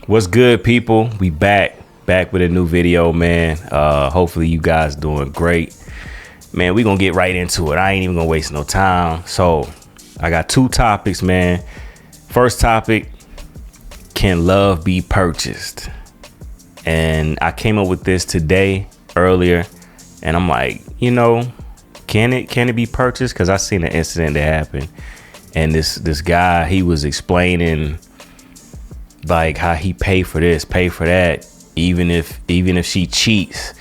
What's good, people? We back with a new video, man. Hopefully you guys doing great. Man, we gonna get right into it. I ain't even gonna waste no time. So I got two topics, man. First topic, can love be purchased? And I came up with this today earlier, and I'm like, can it be purchased? Because I seen an incident that happened, and this guy, he was explaining like how he pay for this, pay for that, even if she cheats,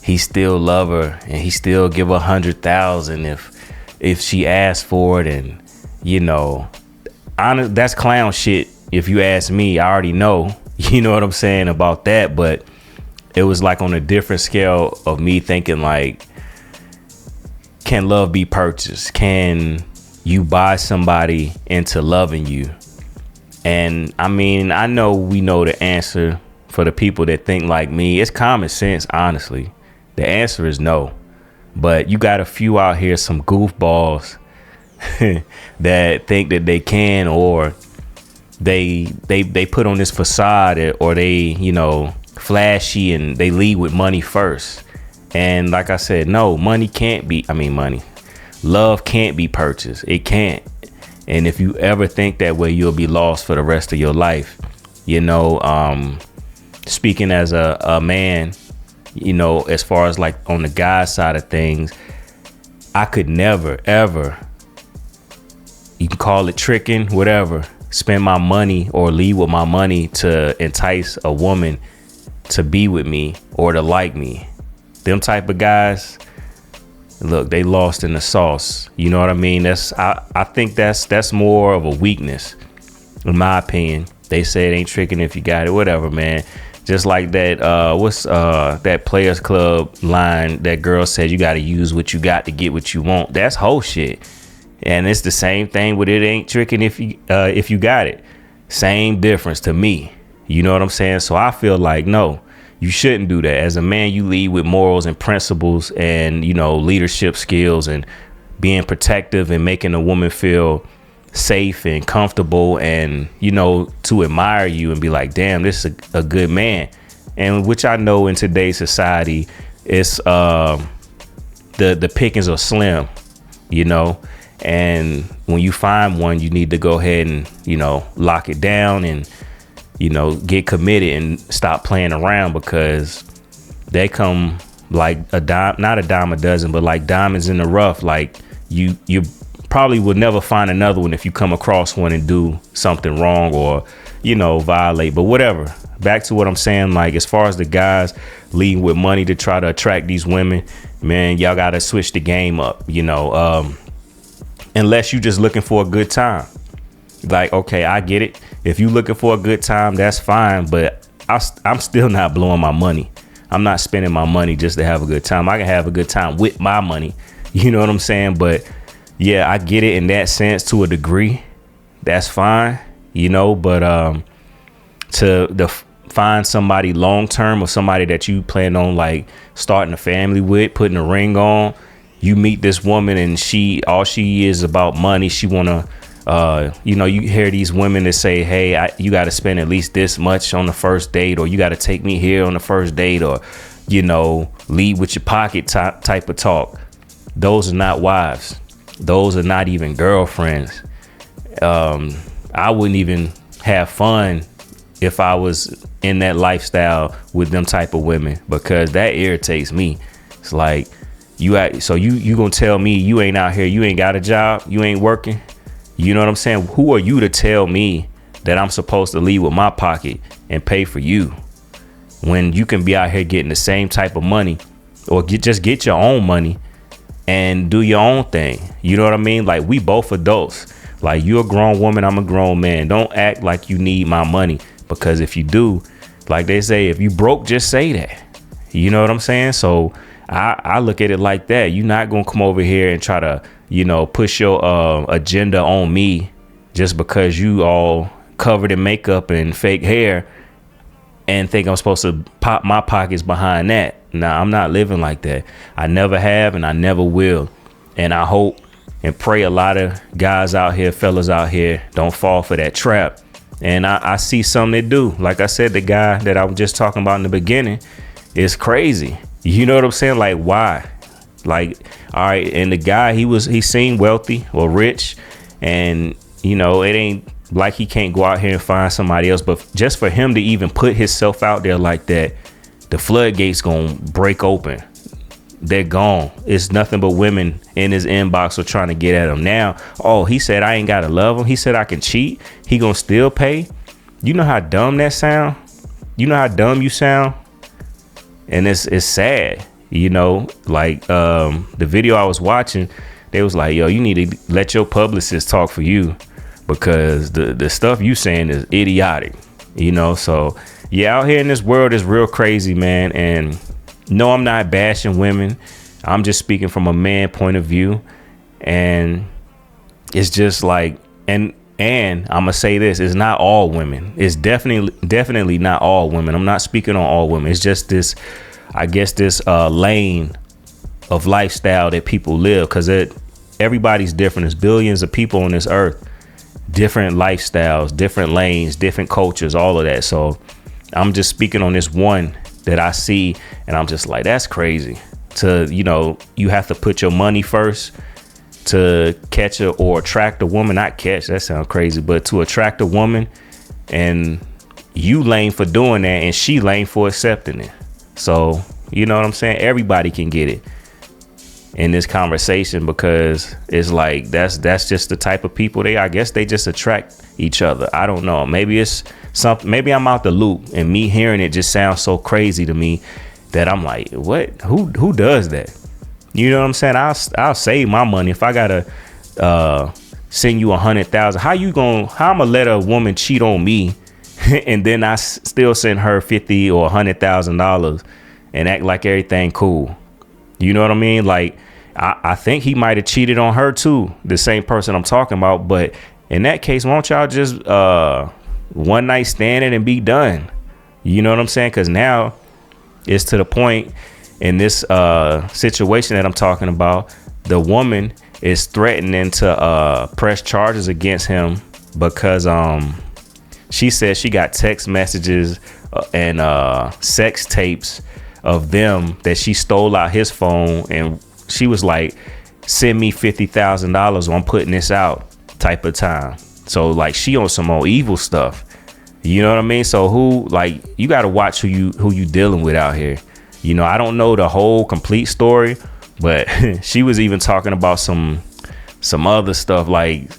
he still love her and he still give her 100,000 if she asks for it. And that's clown shit. If you ask me, I already know, you know what I'm saying about that. But it was like on a different scale of me thinking like, can love be purchased? Can you buy somebody into loving you? And I mean, I know we know the answer. For the people that think like me, it's common sense, honestly. The answer is no. But you got a few out here, some goofballs that think that they can, or they put on this facade, or they, flashy, and they lead with money first. And like I said, no, money. Love can't be purchased. It can't. And if you ever think that way, you'll be lost for the rest of your life. Speaking as a man, as far as like on the guy side of things, I could never, ever, you can call it tricking, whatever, spend my money or leave with my money to entice a woman to be with me or to like me. Them type of guys, look, they lost in the sauce. You know what I mean? I think that's more of a weakness, in my opinion. They say it ain't tricking if you got it, whatever, man. Just like that, that Players Club line that girl said, you got to use what you got to get what you want. That's whole shit. And it's the same thing with it ain't tricking if you got it. Same difference to me. You know what I'm saying? So I feel like, no, you shouldn't do that. As a man, you lead with morals and principles and, leadership skills and being protective and making a woman feel safe and comfortable and, to admire you and be like, damn, this is a good man. And which I know in today's society, it's the pickings are slim, and when you find one, you need to go ahead and, lock it down and, get committed and stop playing around, because they come like not a dime a dozen, but like diamonds in the rough. Like you probably would never find another one if you come across one and do something wrong or, violate. But whatever. Back to what I'm saying, like as far as the guys leading with money to try to attract these women, man, y'all got to switch the game up, unless you just looking for a good time. Like, OK, I get it. If you looking for a good time, that's fine. But I'm still not blowing my money. I'm not spending my money just to have a good time. I can have a good time with my money. You know what I'm saying? But yeah, I get it in that sense to a degree. That's fine, but to find somebody long term or somebody that you plan on like starting a family with, putting a ring on, you meet this woman and all she is about money. She want to, you hear these women that say, hey, you got to spend at least this much on the first date, or you got to take me here on the first date, or, lead with your pocket type of talk. Those are not wives. Those are not even girlfriends. I wouldn't even have fun if I was in that lifestyle with them type of women, because that irritates me. It's like you gonna tell me you ain't out here, you ain't got a job, you ain't working. You know what I'm saying? Who are you to tell me that I'm supposed to leave with my pocket and pay for you, when you can be out here getting the same type of money, or just get your own money and do your own thing? You know what I mean? Like, we both adults. Like, you're a grown woman, I'm a grown man. Don't act like you need my money, because if you do, like they say, if you broke, just say that. You know what I'm saying? So I look at it like that. You're not gonna come over here and try to, push your agenda on me just because you all covered in makeup and fake hair and think I'm supposed to pop my pockets behind that. Nah, I'm not living like that. I never have, and I never will. And I hope and pray a lot of guys out here, fellas out here, don't fall for that trap And I see some that do. Like I said, the guy that I was just talking about in the beginning is crazy. You know what I'm saying? Like, why? Like, all right, and the guy, he seemed wealthy or rich, and you know, it ain't like he can't go out here and find somebody else, but just for him to even put himself out there like that, the floodgates gonna break open. They're gone. It's nothing but women in his inbox are trying to get at him now. Oh, he said I ain't gotta love him. He said I can cheat. He gonna still pay. You know how dumb that sound? You know how dumb you sound? And it's sad. You know, like the video I was watching, they was like, yo, you need to let your publicist talk for you, because the stuff you saying is idiotic. You know, so yeah, out here in this world is real crazy, man. And no, I'm not bashing women. I'm just speaking from a man point of view. And it's just like, and I'm gonna say this, it's not all women. It's definitely not all women. I'm not speaking on all women. It's just this, I guess, this lane of lifestyle that people live, because everybody's different. There's billions of people on this earth, different lifestyles, different lanes, different cultures, all of that. So I'm just speaking on this one that I see, and I'm just like, that's crazy. To, you know, you have to put your money first to catch or attract a woman. Not catch, that sounds crazy, but to attract a woman, and you lame for doing that, and she lame for accepting it. So, you know what I'm saying? Everybody can get it in this conversation, because it's like that's just the type of people I guess they just attract each other. I don't know. Maybe it's something. Maybe I'm out the loop, and me hearing it just sounds so crazy to me that I'm like, what? Who does that? You know what I'm saying? I'll save my money if I gotta send you 100,000. How I'm gonna let a woman cheat on me and then I still send her $50,000 or $100,000 and act like everything cool? You know what I mean? Like, I think he might have cheated on her too, the same person I'm talking about. But in that case, why don't y'all just one night stand it and be done? You know what I'm saying? Because now it's to the point in this situation that I'm talking about, the woman is threatening to press charges against him because she said she got text messages and sex tapes of them that she stole out his phone, and she was like, send me $50,000 or I'm putting this out type of time. So like, she on some more evil stuff. You know what I mean? So you got to watch who you dealing with out here. You know, I don't know the whole complete story, but she was even talking about some other stuff, like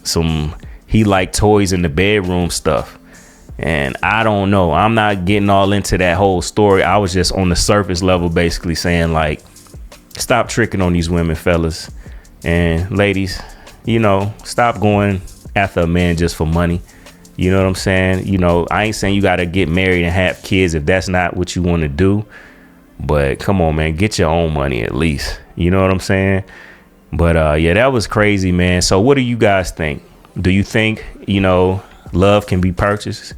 he liked toys in the bedroom stuff. And I don't know. I'm not getting all into that whole story. I was just on the surface level, basically saying, like, stop tricking on these women, fellas and ladies. You know, stop going after a man just for money. You know what I'm saying? You know, I ain't saying you got to get married and have kids if that's not what you want to do. But come on, man, get your own money at least. You know what I'm saying? But yeah, that was crazy, man. So what do you guys think? Do you think, you know, love can be purchased?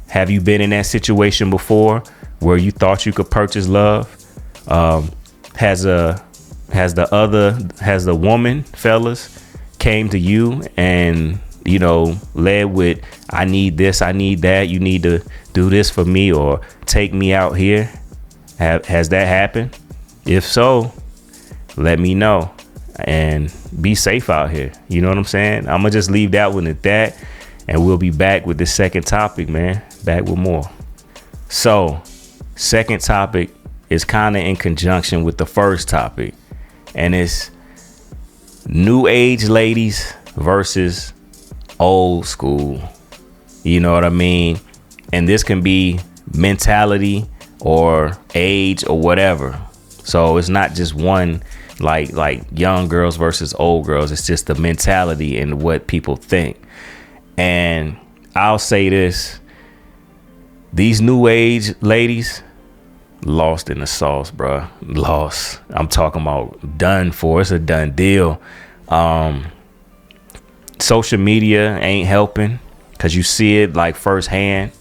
Have you been in that situation before where you thought you could purchase love? Has the woman, fellas, came to you and, you know, led with, I need this, I need that, you need to do this for me or take me out here? Has that happened? If so, let me know, and be safe out here. You know what I'm saying? I'm gonna just leave that one at that, and we'll be back with the second topic, man. Back with more. So, second topic is kind of in conjunction with the first topic, and it's new age ladies versus old school. You know what I mean? And this can be mentality or age or whatever. So it's not just one, like young girls versus old girls. It's just the mentality and what people think. And I'll say this, these new age ladies lost in the sauce, bro. Lost. I'm talking about done for. It's a done deal. Social media ain't helping, because you see it like firsthand,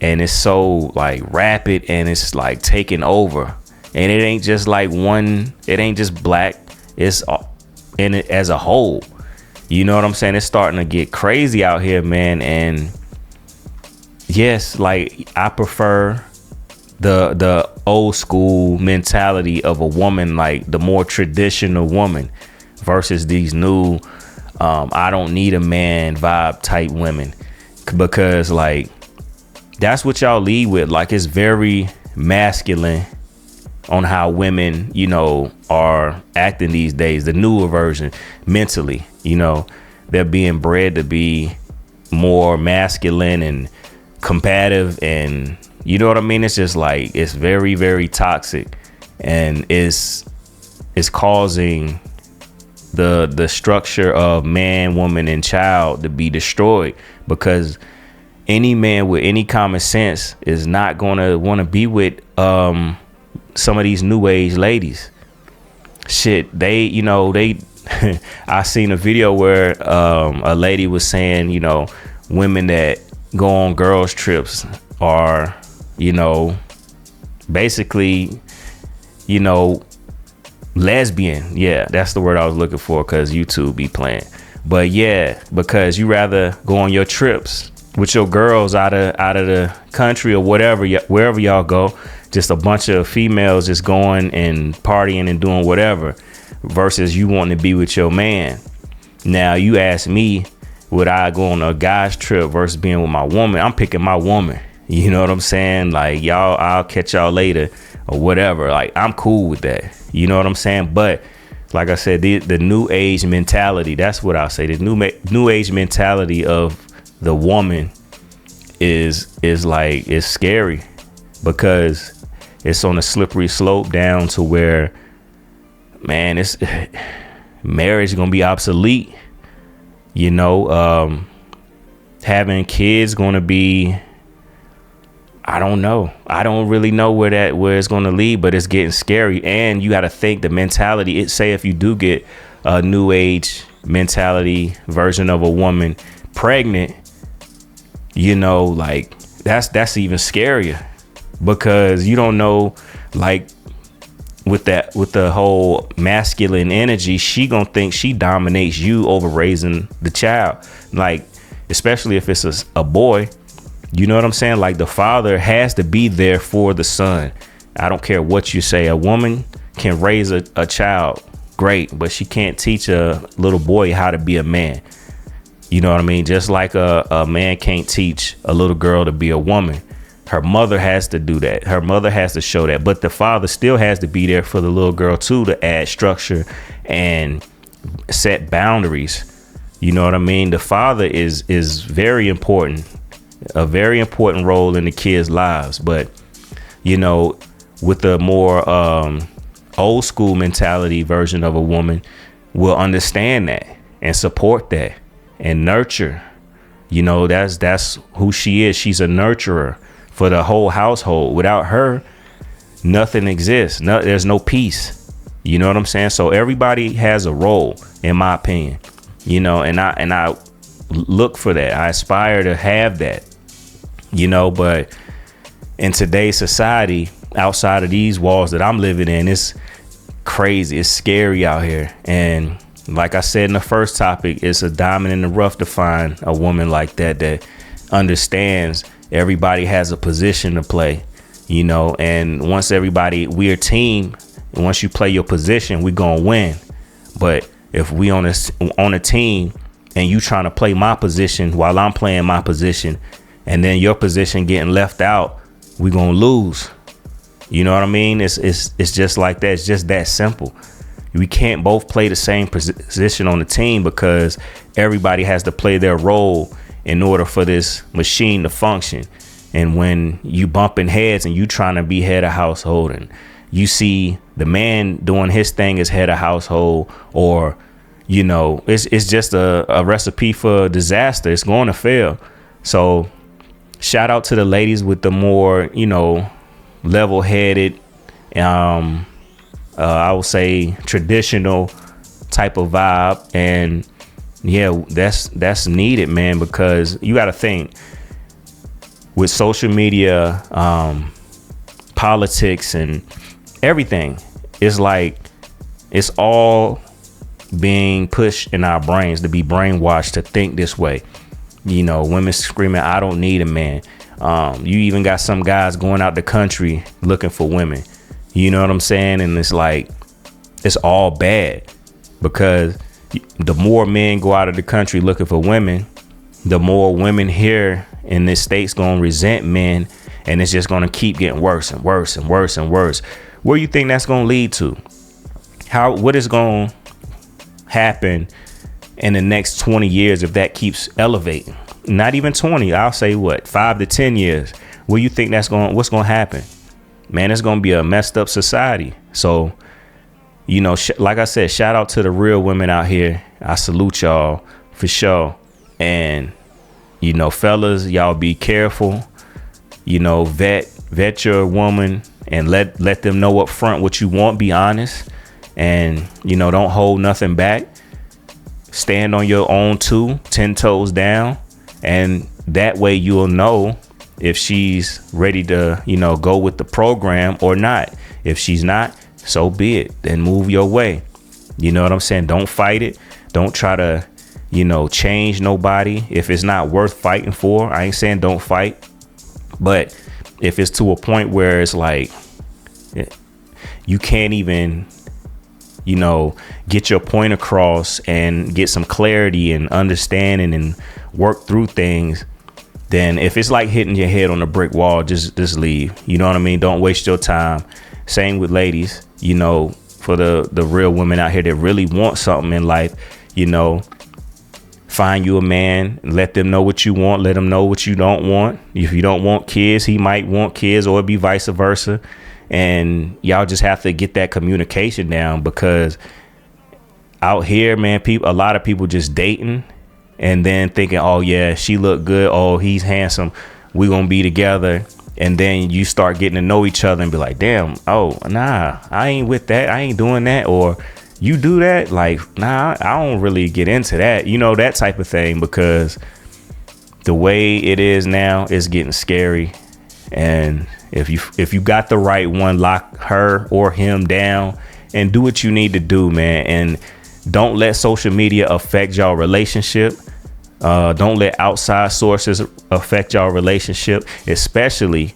and it's so like rapid, and it's like taking over. And it ain't just like one, it ain't just black, it's in it as a whole. You know what I'm saying? It's starting to get crazy out here, man. And yes, like I prefer the old school mentality of a woman, like the more traditional woman, versus these new I don't need a man vibe type women, because like that's what y'all lead with. Like it's very masculine on how women, you know, are acting these days, the newer version mentally, you know, they're being bred to be more masculine and combative, and you know what I mean? It's just like, it's very, very toxic, and it's causing the structure of man, woman, and child to be destroyed, because any man with any common sense is not going to want to be with some of these new age ladies. Shit, they I seen a video where a lady was saying, you know, women that go on girls trips are, you know, basically, you know, lesbian. Yeah, that's the word I was looking for, because YouTube be playing. But yeah, because you rather go on your trips with your girls out of the country or whatever, wherever y'all go, just a bunch of females just going and partying and doing whatever, versus you wanting to be with your man. Now you ask me, would I go on a guy's trip versus being with my woman? I'm picking my woman. You know what I'm saying? Like, y'all, I'll catch y'all later or whatever. Like, I'm cool with that. You know what I'm saying? But like I said, the new age mentality, that's what I'll say. The new age mentality of the woman is like, it's scary, because it's on a slippery slope down to where, man, it's marriage is gonna be obsolete. You know, having kids gonna be, I don't know. I don't really know where it's gonna lead, but it's getting scary. And you got to think the mentality. Say if you do get a new age mentality version of a woman pregnant, you know, like that's even scarier, because you don't know, like with the whole masculine energy, she gonna think she dominates you over raising the child. Like, especially if it's a boy, you know what I'm saying? Like, the father has to be there for the son. I don't care what you say. A woman can raise a child, great, but she can't teach a little boy how to be a man. You know what I mean? Just like a man can't teach a little girl to be a woman. Her mother has to do that. Her mother has to show that. But the father still has to be there for the little girl too, to add structure and set boundaries. You know what I mean? The father is very important, a very important role in the kids' lives. But, you know, with the more old school mentality version of a woman, will understand that and support that and nurture. You know, that's who she is. She's a nurturer for the whole household. Without her, nothing exists. There's no peace. You know what I'm saying? So everybody has a role, in my opinion. You know, and I look for that. I aspire to have that. You know, but in today's society, outside of these walls that I'm living in, it's crazy. It's scary out here. And like I said in the first topic, it's a diamond in the rough to find a woman like that understands everybody has a position to play, you know, and once we're a team, and once you play your position, we're gonna win. But if we on a team and you trying to play my position while I'm playing my position, and then your position getting left out, we're gonna lose. You know what I mean? It's just like that. It's just that simple. We can't both play the same position on the team, because everybody has to play their role in order for this machine to function. And when you bumping heads and you trying to be head of household, and you see the man doing his thing as head of household, or, you know, it's just a recipe for disaster. It's going to fail. So shout out to the ladies with the more, you know, level-headed, I would say traditional type of vibe. And yeah, that's needed, man, because you got to think with social media, politics and everything, it's like it's all being pushed in our brains to be brainwashed to think this way. You know, women screaming, I don't need a man. You even got some guys going out the country looking for women. You know what I'm saying? And it's like, it's all bad, because the more men go out of the country looking for women, the more women here in this state's gonna resent men, and it's just gonna keep getting worse and worse and worse and worse. Where you think that's gonna lead to? What is gonna happen in the next 20 years if that keeps elevating? Not even 20, I'll say 5 to 10 years. Where you think what's gonna happen? Man, it's gonna be a messed up society. So, you know, like I said, shout out to the real women out here. I salute y'all for sure. And, you know, fellas, y'all be careful. You know, vet your woman and let them know up front what you want. Be honest. And, you know, don't hold nothing back. Stand on your own 10 toes down. And that way you'll know if she's ready to, you know, go with the program or not. If she's not, so be it. Then move your way. You know what I'm saying? Don't fight it. Don't try to, you know, change nobody if it's not worth fighting for. I ain't saying don't fight. But if it's to a point where it's like you can't even, you know, get your point across and get some clarity and understanding and work through things, then if it's like hitting your head on a brick wall, just leave. You know what I mean? Don't waste your time. Same with ladies, you know, for the real women out here that really want something in life, you know, find you a man, let them know what you want, let them know what you don't want. If you don't want kids, he might want kids, or it'd be vice versa. And y'all just have to get that communication down, because out here, man, a lot of people just dating and then thinking, oh yeah, she look good, oh he's handsome, we gonna be together. And then you start getting to know each other and be like, damn, oh nah, I ain't with that, I ain't doing that. Or you do that, like, nah, I don't really get into that, you know, that type of thing. Because the way it is now, it's getting scary. And if you got the right one, lock her or him down and do what you need to do, man. And don't let social media affect y'all relationship. Don't let outside sources affect y'all relationship, especially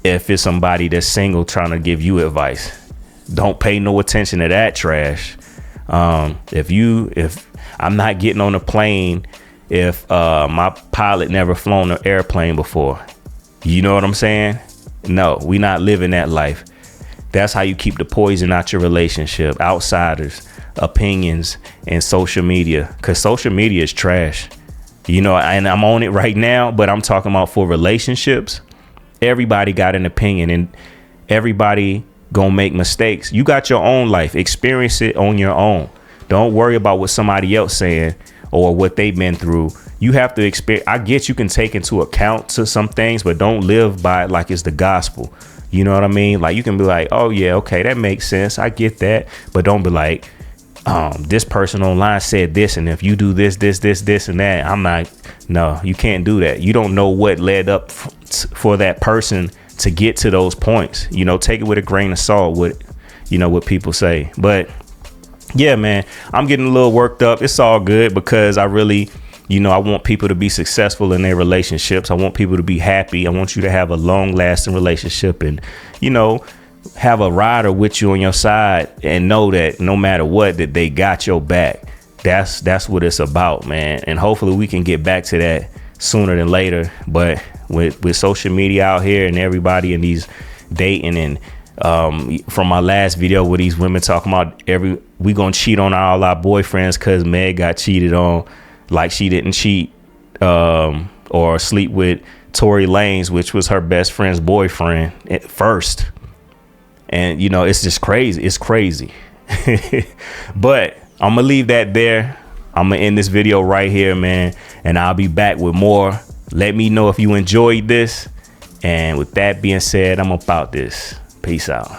if it's somebody that's single trying to give you advice. Don't pay no attention to that trash. If I'm not getting on a plane, if my pilot never flown an airplane before, you know what I'm saying? No, we not living that life. That's how you keep the poison out your relationship. Outsiders, opinions, and social media, because social media is trash. You know, and I'm on it right now, but I'm talking about for relationships. Everybody got an opinion, and everybody gonna make mistakes. You got your own life. Experience it on your own. Don't worry about what somebody else saying or what they've been through. You have to experience. I get you can take into account to some things, but don't live by it like it's the gospel. You know what I mean? Like, you can be like, oh yeah, okay, that makes sense, I get that. But don't be like, this person online said this, and if you do this and that, I'm not. No, you can't do that. You don't know what led up for that person to get to those points. You know, take it with a grain of salt, with, you know, what people say. But yeah, man, I'm getting a little worked up. It's all good, because I really, you know, I want people to be successful in their relationships. I want people to be happy. I want you to have a long lasting relationship, and, you know, have a rider with you on your side, and know that no matter what, that they got your back. That's what it's about, man. And hopefully we can get back to that sooner than later. But with social media out here and everybody in these dating, and from my last video where these women talking about we gonna cheat on all our boyfriends because Meg got cheated on, like she didn't cheat or sleep with Tory Lanez, which was her best friend's boyfriend at first. And, you know, it's just crazy. It's crazy. But I'm going to leave that there. I'm going to end this video right here, man. And I'll be back with more. Let me know if you enjoyed this. And with that being said, I'm about this. Peace out.